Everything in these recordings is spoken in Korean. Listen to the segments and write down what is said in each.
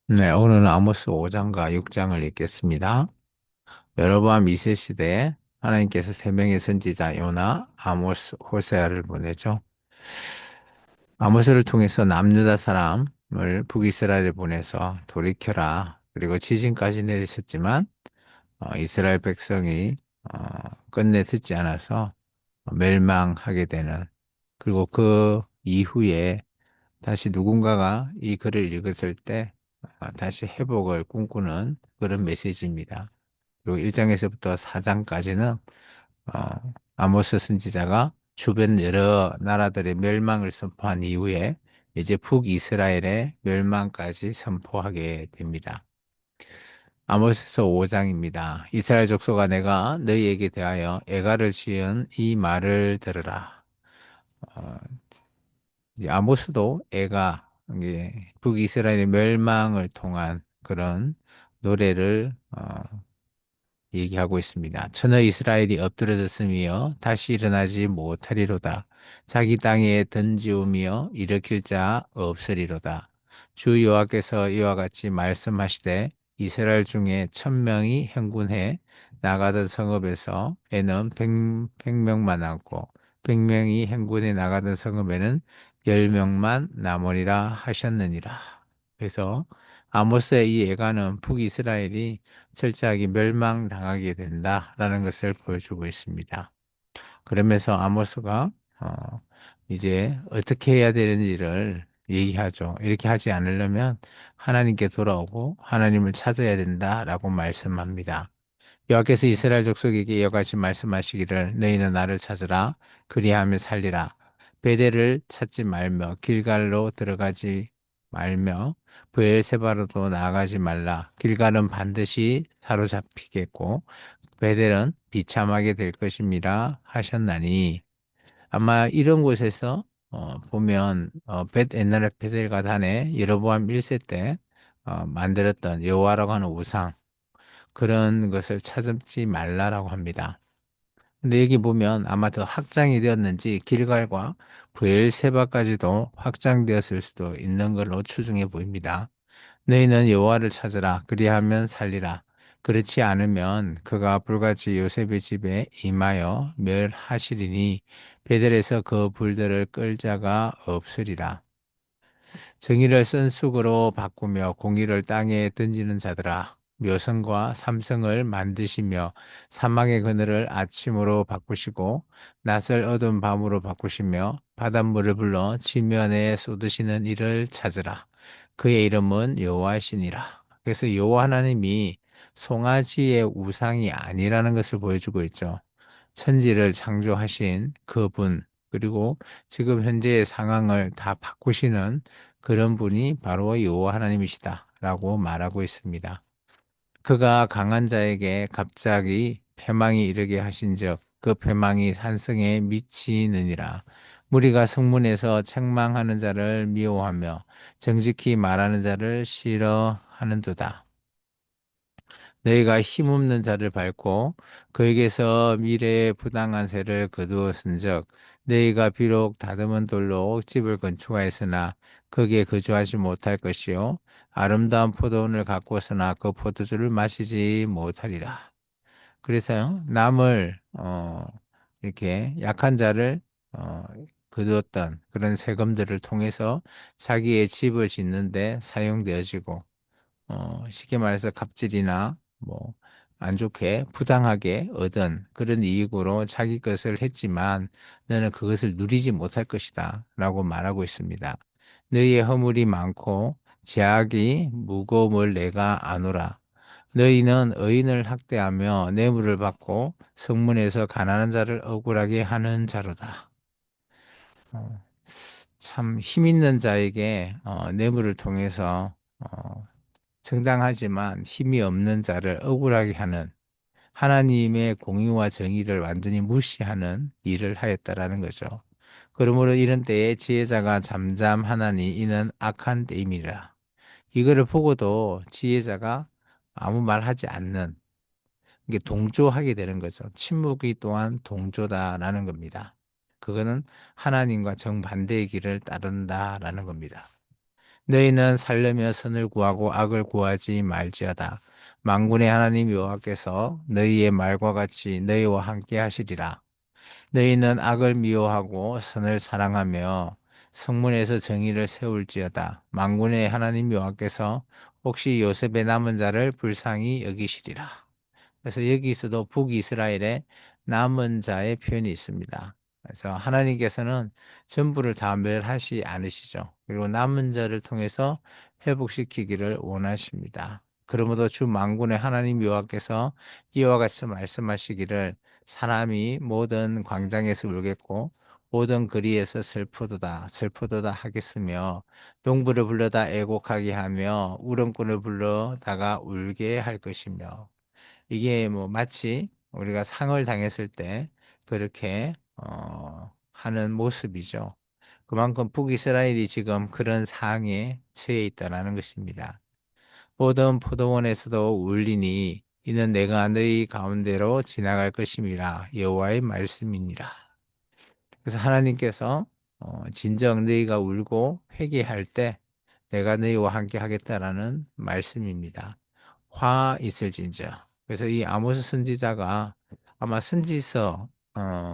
네, 오늘은 아모스 5장과 6장을 읽겠습니다. 여로보암 2세 시대에 하나님께서 세 명의 선지자 요나, 아모스, 호세아를 보내죠. 아모스를 통해서 남유다 사람을 북이스라엘에 보내서 돌이켜라. 그리고 지진까지 내리셨지만 이스라엘 백성이 끝내 듣지 않아서 멸망하게 되는, 그리고 그 이후에 다시 누군가가 이 글을 읽었을 때 다시 회복을 꿈꾸는 그런 메시지입니다. 그리고 1장에서부터 4장까지는 아모스 선지자가 주변 여러 나라들의 멸망을 선포한 이후에 이제 북이스라엘의 멸망까지 선포하게 됩니다. 아모스서 5장입니다. 이스라엘 족속아, 내가 너희에게 대하여 애가를 지은 이 말을 들으라. 어, 이제 아모스도 애가, 이게 북이스라엘의 멸망을 통한 그런 노래를 얘기하고 있습니다. 천하 이스라엘이 엎드러졌으며 다시 일어나지 못하리로다. 자기 땅에 던지우며 일으킬 자 없으리로다. 주 여호와께서 이와 같이 말씀하시되 이스라엘 중에 1,000명이 행군해 나가던 성읍에서 에는 100명만 남고 100명이 행군해 나가던 성읍에는 10명만 남으리라 하셨느니라. 그래서 아모스의 이 예가는 북이스라엘이 철저하게 멸망당하게 된다라는 것을 보여주고 있습니다. 그러면서 아모스가 이제 어떻게 해야 되는지를 얘기하죠. 이렇게 하지 않으려면 하나님께 돌아오고 하나님을 찾아야 된다라고 말씀합니다. 여호와께서 이스라엘 족속에게 이와 같이 말씀하시기를 너희는 나를 찾으라 그리하면 살리라. 베델을 찾지 말며 길갈로 들어가지 말며 브엘세바로도 나아가지 말라. 길갈은 반드시 사로잡히겠고 베델은 비참하게 될 것임이라 하셨나니. 아마 이런 곳에서 보면 옛날에 베델과 단에 여로보암 1세 때 만들었던 여호와라고 하는 우상, 그런 것을 찾지 말라라고 합니다. 근데 여기 보면 아마 더 확장이 되었는지 길갈과 브엘세바까지도 확장되었을 수도 있는 걸로 추정해 보입니다. 너희는 여호와를 찾으라. 그리하면 살리라. 그렇지 않으면 그가 불같이 요셉의 집에 임하여 멸하시리니 베델에서 그 불들을 끌 자가 없으리라. 정의를 쓴 쑥으로 바꾸며 공의를 땅에 던지는 자들아, 묘성과 삼성을 만드시며 사막의 그늘을 아침으로 바꾸시고 낯을 어두운 밤으로 바꾸시며 바닷물을 불러 지면에 쏟으시는 이를 찾으라. 그의 이름은 여호와시니라. 그래서 여호와 하나님이 송아지의 우상이 아니라는 것을 보여주고 있죠. 천지를 창조하신 그분, 그리고 지금 현재의 상황을 다 바꾸시는 그런 분이 바로 여호와 하나님이시다라고 말하고 있습니다. 그가 강한 자에게 갑자기 패망이 이르게 하신즉 그 패망이 산성에 미치느니라. 무리가 성문에서 책망하는 자를 미워하며 정직히 말하는 자를 싫어하는도다. 너희가 힘없는 자를 밟고 그에게서 미래의 부당한 새를 거두었은즉 너희가 비록 다듬은 돌로 집을 건축하였으나 거기에 거주하지 못할 것이요 아름다운 포도원을 가꾸었으나 그 포도주를 마시지 못하리라. 그래서 남을 이렇게 약한 자를 어, 거두었던 그런 세금들을 통해서 자기의 집을 짓는데 사용되어지고 쉽게 말해서 갑질이나 뭐 안 좋게 부당하게 얻은 그런 이익으로 자기 것을 했지만 너는 그것을 누리지 못할 것이다 라고 말하고 있습니다. 너희의 허물이 많고 제약이 무거움을 내가 아노라. 너희는 의인을 학대하며 뇌물을 받고 성문에서 가난한 자를 억울하게 하는 자로다. 어, 참 힘 있는 자에게 뇌물을 통해서 정당하지만 힘이 없는 자를 억울하게 하는, 하나님의 공의와 정의를 완전히 무시하는 일을 하였다라는 거죠. 그러므로 이런 때에 지혜자가 잠잠하나니 이는 악한 때임이라. 이거를 보고도 지혜자가 아무 말 하지 않는, 이게 동조하게 되는 거죠. 침묵이 또한 동조다라는 겁니다. 그거는 하나님과 정반대의 길을 따른다라는 겁니다. 너희는 살려며 선을 구하고 악을 구하지 말지어다. 만군의 하나님 여호와께서 너희의 말과 같이 너희와 함께 하시리라. 너희는 악을 미워하고 선을 사랑하며 성문에서 정의를 세울지어다. 만군의 하나님 여호와께서 혹시 요셉의 남은 자를 불쌍히 여기시리라. 그래서 여기서도 북이스라엘의 남은 자의 표현이 있습니다. 그래서 하나님께서는 전부를 다 멸하시 않으시죠. 그리고 남은 자를 통해서 회복시키기를 원하십니다. 그러므로 주 만군의 하나님 여호와께서 이와 같이 말씀하시기를 사람이 모든 광장에서 울겠고 모든 거리에서 슬프도다 슬프도다 하겠으며 농부를 불러다 애곡하게 하며 우렁꾼을 불러다가 울게 할 것이며 이게 뭐 마치 우리가 상을 당했을 때 그렇게 하는 모습이죠. 그만큼 북이스라엘이 지금 그런 상황에 처해 있다라는 것입니다. 모든 포도원에서도 울리니 이는 내가 너희 가운데로 지나갈 것임이라 여호와의 말씀이니라. 그래서 하나님께서 진정 너희가 울고 회개할 때 내가 너희와 함께 하겠다라는 말씀입니다. 화 있을진저. 그래서 이 아모스 선지자가 아마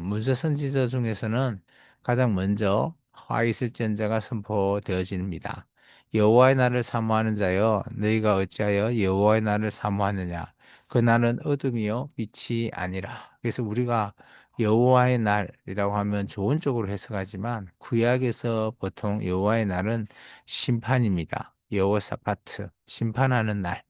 문서 선지자 중에서는 가장 먼저 화 있을진저가 선포되어집니다. 여호와의 날을 사모하는 자여, 너희가 어찌하여 여호와의 날을 사모하느냐? 그 날은 어둠이요 빛이 아니라. 그래서 우리가 여호와의 날이라고 하면 좋은 쪽으로 해석하지만 구약에서 보통 여호와의 날은 심판입니다. 여호사파트, 심판하는 날.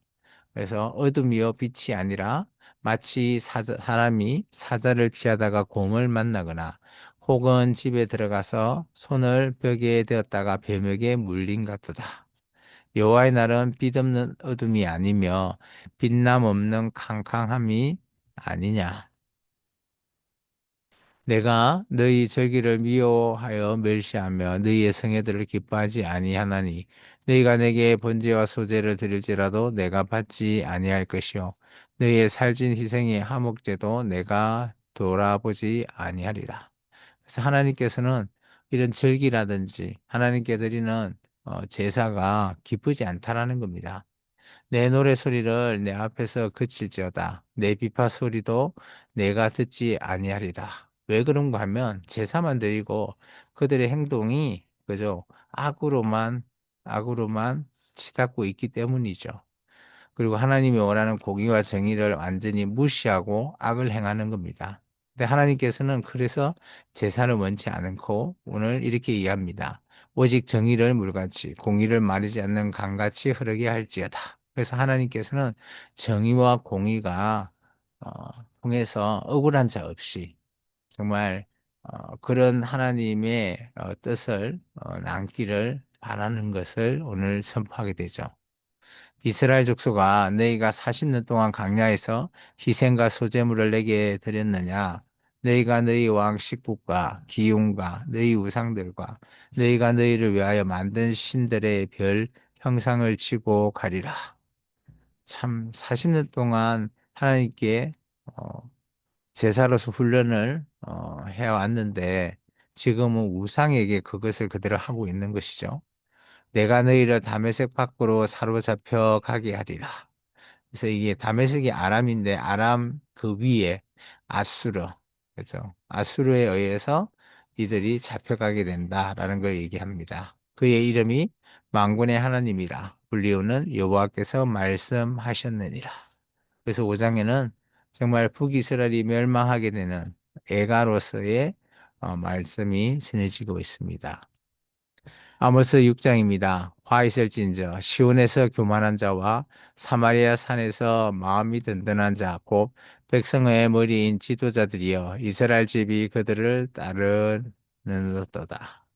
그래서 어둠이요 빛이 아니라 마치 사람이 사자를 피하다가 곰을 만나거나 혹은 집에 들어가서 손을 벽에 대었다가 뱀에게 물린 같도다. 여호와의 날은 빛없는 어둠이 아니며 빛남 없는 캄캄함이 아니냐. 내가 너희 절기를 미워하여 멸시하며 너희의 성회들을 기뻐하지 아니하나니 너희가 내게 번제와 소제를 드릴지라도 내가 받지 아니할 것이요 너희의 살진 희생의 화목제도 내가 돌아보지 아니하리라. 그래서 하나님께서는 이런 절기라든지 하나님께 드리는 제사가 기쁘지 않다라는 겁니다. 내 노래 소리를 내 앞에서 그칠지어다. 내 비파 소리도 내가 듣지 아니하리라. 왜 그런가 하면 제사만 드리고 그들의 행동이 그저 악으로만 치닫고 있기 때문이죠. 그리고 하나님이 원하는 공의와 정의를 완전히 무시하고 악을 행하는 겁니다. 근데 하나님께서는 그래서 제사를 원치 않고 오늘 이렇게 이해합니다. 오직 정의를 물같이 공의를 마르지 않는 강같이 흐르게 할지어다. 그래서 하나님께서는 정의와 공의가 어, 통해서 억울한 자 없이 정말 그런 하나님의 뜻을 남기를 바라는 것을 오늘 선포하게 되죠. 이스라엘 족속아 너희가 40년 동안 광야에서 희생과 소제물을 내게 드렸느냐 너희가 너희 왕 식국과 기움과 너희 우상들과 너희가 너희를 위하여 만든 신들의 별 형상을 치고 가리라. 참 40년 동안 하나님께 어, 제사로서 훈련을 해왔는데 지금은 우상에게 그것을 그대로 하고 있는 것이죠. 내가 너희를 다메섹 밖으로 사로잡혀 가게 하리라. 그래서 이게 다메섹이 아람인데 아람 그 위에 아수르, 그죠? 아수르에 의해서 이들이 잡혀가게 된다라는 걸 얘기합니다. 그의 이름이 만군의 하나님이라 불리우는 여호와께서 말씀하셨느니라. 그래서 5장에는 정말 북이스라엘이 멸망하게 되는 애가로서의 말씀이 전해지고 있습니다. 아모스 6장입니다. 화 있을진저 시온에서 교만한 자와 사마리아 산에서 마음이 든든한 자 곧 백성의 머리인 지도자들이여 이스라엘 집이 그들을 따르는도다.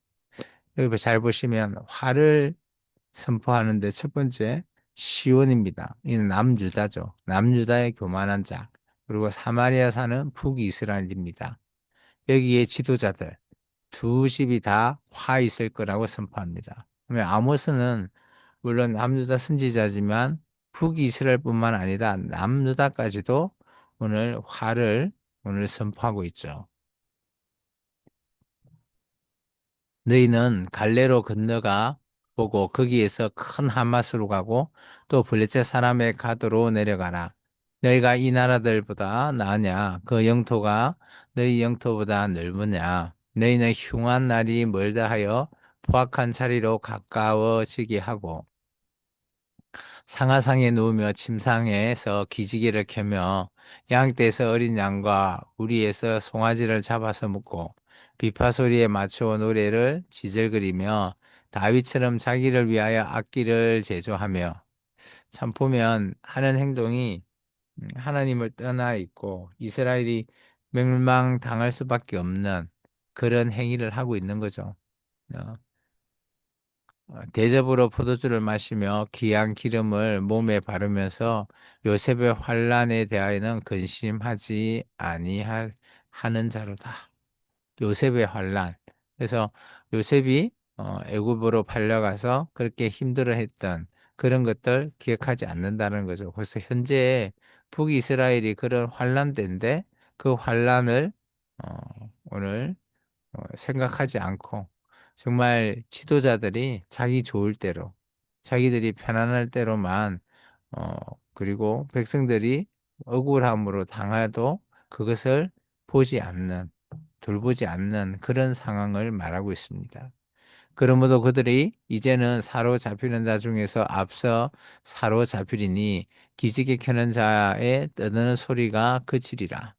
여기 잘 보시면 화를 선포하는데 첫 번째 시온입니다. 이는 남유다죠. 남유다의 교만한 자. 그리고 사마리아 사는 북이스라엘입니다. 여기에 지도자들 두 집이 다 화 있을 거라고 선포합니다. 그러면 아모스는 물론 남유다 선지자지만 북이스라엘뿐만 아니라 남유다까지도 오늘 화를 오늘 선포하고 있죠. 너희는 갈래로 건너가 보고 거기에서 큰 하마스로 가고 또 블레셋 사람의 가도로 내려가라. 너희가 이 나라들보다 나으냐? 그 영토가 너희 영토보다 넓으냐? 너희는 흉한 날이 멀다 하여 포악한 자리로 가까워지게 하고 상하상에 누우며 침상에서 기지개를 켜며 양떼에서 어린 양과 우리에서 송아지를 잡아서 먹고 비파 소리에 맞춰 노래를 지절거리며 다윗처럼 자기를 위하여 악기를 제조하며 참 보면 하는 행동이 하나님을 떠나 있고 이스라엘이 멸망당할 수밖에 없는 그런 행위를 하고 있는 거죠. 어, 대접으로 포도주를 마시며 귀한 기름을 몸에 바르면서 요셉의 환난에 대하여는 근심하지 아니하는 자로다. 요셉의 환난. 그래서 요셉이 애굽으로 팔려가서 그렇게 힘들어했던 그런 것들 기억하지 않는다는 거죠. 그래서 현재 북이스라엘이 그런 환난 때인데 그 환난을 오늘 생각하지 않고 정말 지도자들이 자기 좋을 대로 자기들이 편안할 대로만 어, 그리고 백성들이 억울함으로 당해도 그것을 보지 않는 돌보지 않는 그런 상황을 말하고 있습니다. 그러므로 그들이 이제는 사로잡히는 자 중에서 앞서 사로잡히리니 기지개 켜는 자의 떠드는 소리가 그치리라.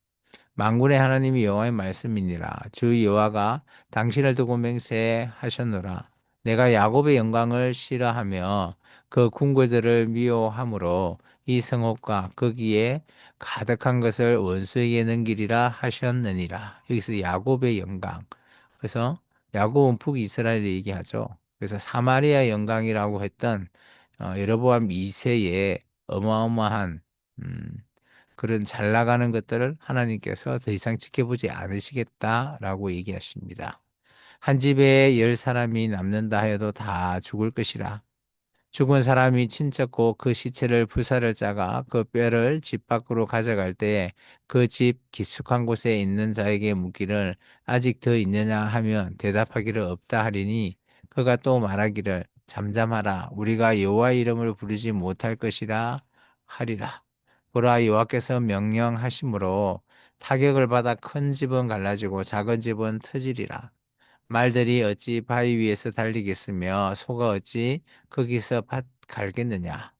만군의 하나님이 여호와의 말씀이니라. 주 여호와가 당신을 두고 맹세하셨노라. 내가 야곱의 영광을 싫어하며 그 궁궐들을 미워함으로 이 성읍과 거기에 가득한 것을 원수에게 넘기리라 하셨느니라. 여기서 야곱의 영광. 그래서 야곱은 북이스라엘을 얘기하죠. 그래서 사마리아 영광이라고 했던 여로보암 2세의 어마어마한 음, 그런 잘 나가는 것들을 하나님께서 더 이상 지켜보지 않으시겠다라고 얘기하십니다. 한 집에 열 사람이 남는다 해도 다 죽을 것이라. 죽은 사람이 친척고 그 시체를 불사를 짜가 그 뼈를 집 밖으로 가져갈 때에 그 집 깊숙한 곳에 있는 자에게 묻기를 아직 더 있느냐 하면 대답하기를 없다 하리니 그가 또 말하기를 잠잠하라 우리가 여호와 이름을 부르지 못할 것이라 하리라. 보라 여호와께서 명령하심으로 타격을 받아 큰 집은 갈라지고 작은 집은 터지리라. 말들이 어찌 바위 위에서 달리겠으며 소가 어찌 거기서 밭 갈겠느냐.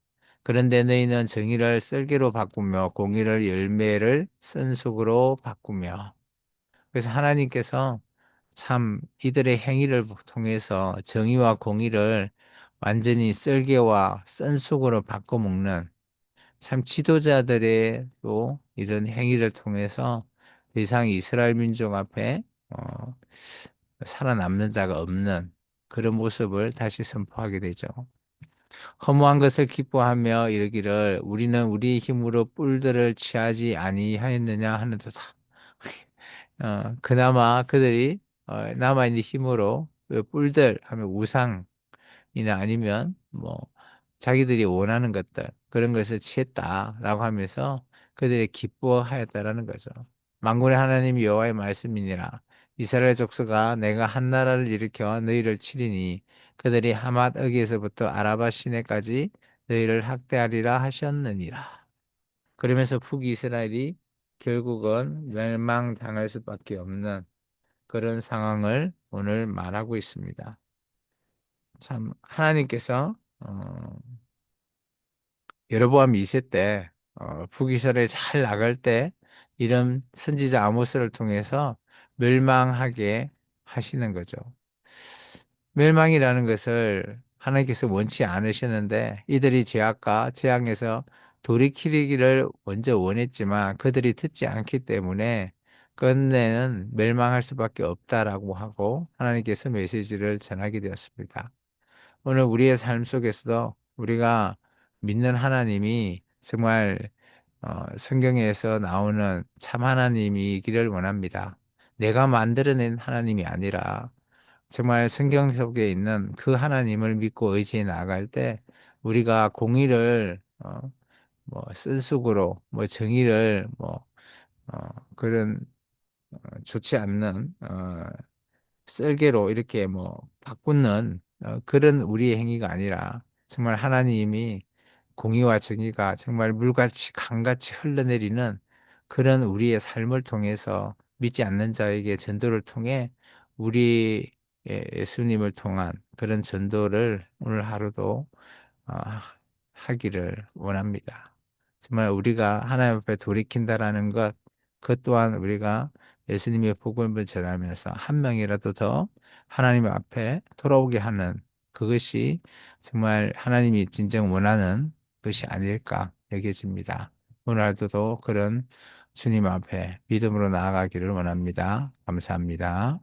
그런데 너희는 정의를 썰기로 바꾸며 공의를 열매를 쓴 속으로 바꾸며. 그래서 하나님께서 참 이들의 행위를 통해서 정의와 공의를 완전히 썰개와 쓴 속으로 바꿔먹는 참 지도자들의 또 이런 행위를 통해서 더 이상 이스라엘 민족 앞에 살아남는 자가 없는 그런 모습을 다시 선포하게 되죠. 허무한 것을 기뻐하며 이르기를 우리는 우리의 힘으로 뿔들을 취하지 아니하였느냐 하는도다. 그나마 그들이 남아있는 힘으로 그 뿔들 하면 우상이나 아니면 뭐 자기들이 원하는 것들 그런 것을 취했다라고 하면서 그들이 기뻐하였다라는 거죠. 만군의 하나님 여호와의 말씀이니라. 이스라엘 족속아 내가 한 나라를 일으켜 너희를 치리니 그들이 하맛 어기에서부터 아라바 시내까지 너희를 학대하리라 하셨느니라. 그러면서 북이스라엘이 결국은 멸망당할 수밖에 없는 그런 상황을 오늘 말하고 있습니다. 참 하나님께서 여로보암 2세 때 북이스라엘이 잘 나갈 때 이런 선지자 아모스를 통해서 멸망하게 하시는 거죠. 멸망이라는 것을 하나님께서 원치 않으셨는데 이들이 죄악과 재앙에서 돌이키기를 먼저 원했지만 그들이 듣지 않기 때문에 끝내는 멸망할 수밖에 없다라고 하고 하나님께서 메시지를 전하게 되었습니다. 오늘 우리의 삶 속에서도 우리가 믿는 하나님이 정말 성경에서 나오는 참 하나님이기를 원합니다. 내가 만들어낸 하나님이 아니라 정말 성경 속에 있는 그 하나님을 믿고 의지해 나아갈 때 우리가 공의를 뭐 쓴속으로 뭐 정의를 뭐 어, 그런 좋지 않는 썰개로 이렇게 뭐 바꾸는 그런 우리의 행위가 아니라 정말 하나님이 공의와 정의가 정말 물같이 강같이 흘러내리는 그런 우리의 삶을 통해서 믿지 않는 자에게 전도를 통해 우리 예수님을 통한 그런 전도를 오늘 하루도 하기를 원합니다. 정말 우리가 하나님 앞에 돌이킨다라는 것, 그것 또한 우리가 예수님의 복음을 전하면서 한 명이라도 더 하나님 앞에 돌아오게 하는 그것이 정말 하나님이 진정 원하는 것이 아닐까 여겨집니다. 오늘 하루도 그런 주님 앞에 믿음으로 나아가기를 원합니다. 감사합니다.